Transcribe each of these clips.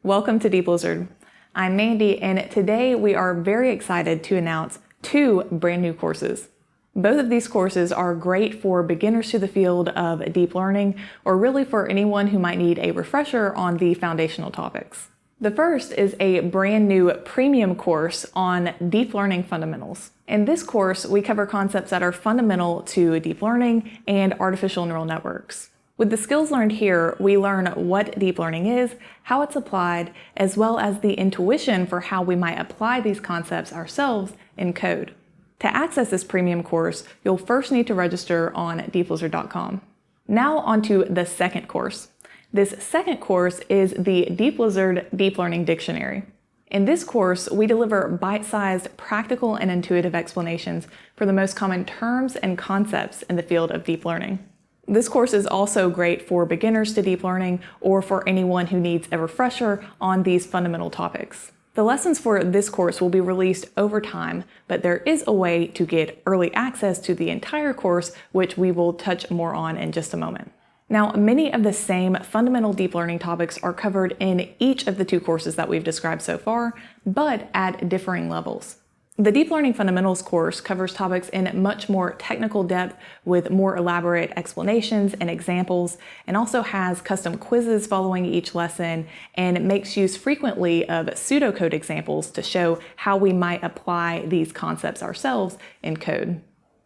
Welcome to Deeplizard. I'm Mandy, and today we are very excited to announce 2 brand new courses. Both of these courses are great for beginners to the field of deep learning, or really for anyone who might need a refresher on the foundational topics. The first is a brand new premium course on deep learning fundamentals. In this course, we cover concepts that are fundamental to deep learning and artificial neural networks. With the skills learned here, we learn what deep learning is, how it's applied, as well as the intuition for how we might apply these concepts ourselves in code. To access this premium course, you'll first need to register on Deeplizard.com. Now onto the second course. This second course is the Deeplizard Deep Learning Dictionary. In this course, we deliver bite-sized, practical, and intuitive explanations for the most common terms and concepts in the field of deep learning. This course is also great for beginners to deep learning or for anyone who needs a refresher on these fundamental topics. The lessons for this course will be released over time, but there is a way to get early access to the entire course, which we will touch more on in just a moment. Now, many of the same fundamental deep learning topics are covered in each of the 2 courses that we've described so far, but at differing levels. The Deep Learning Fundamentals course covers topics in much more technical depth with more elaborate explanations and examples, and also has custom quizzes following each lesson, and makes use frequently of pseudocode examples to show how we might apply these concepts ourselves in code.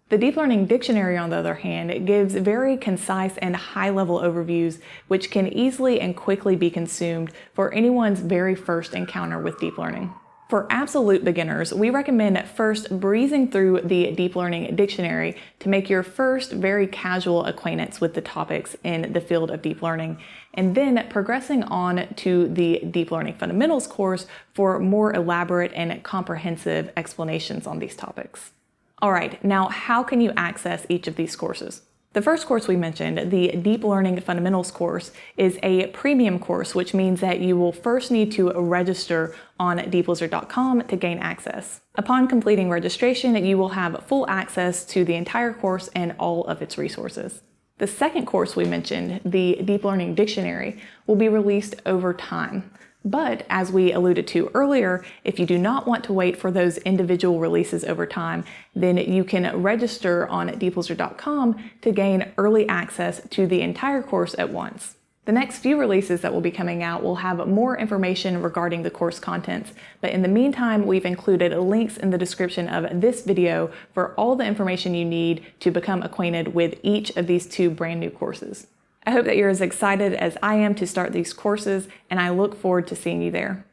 The Deep Learning Dictionary, on the other hand, gives very concise and high-level overviews which can easily and quickly be consumed for anyone's very first encounter with deep learning. For absolute beginners, we recommend first breezing through the Deep Learning Dictionary to make your first very casual acquaintance with the topics in the field of deep learning, and then progressing on to the Deep Learning Fundamentals course for more elaborate and comprehensive explanations on these topics. All right, now how can you access each of these courses? The first course we mentioned, the Deep Learning Fundamentals course, is a premium course, which means that you will first need to register on Deeplizard.com to gain access. Upon completing registration, you will have full access to the entire course and all of its resources. The second course we mentioned, the Deep Learning Dictionary, will be released over time. But as we alluded to earlier, if you do not want to wait for those individual releases over time, then you can register on Deeplizard.com to gain early access to the entire course at once. The next few releases that will be coming out will have more information regarding the course contents, but in the meantime, we've included links in the description of this video for all the information you need to become acquainted with each of these 2 brand new courses. I hope that you're as excited as I am to start these courses, and I look forward to seeing you there.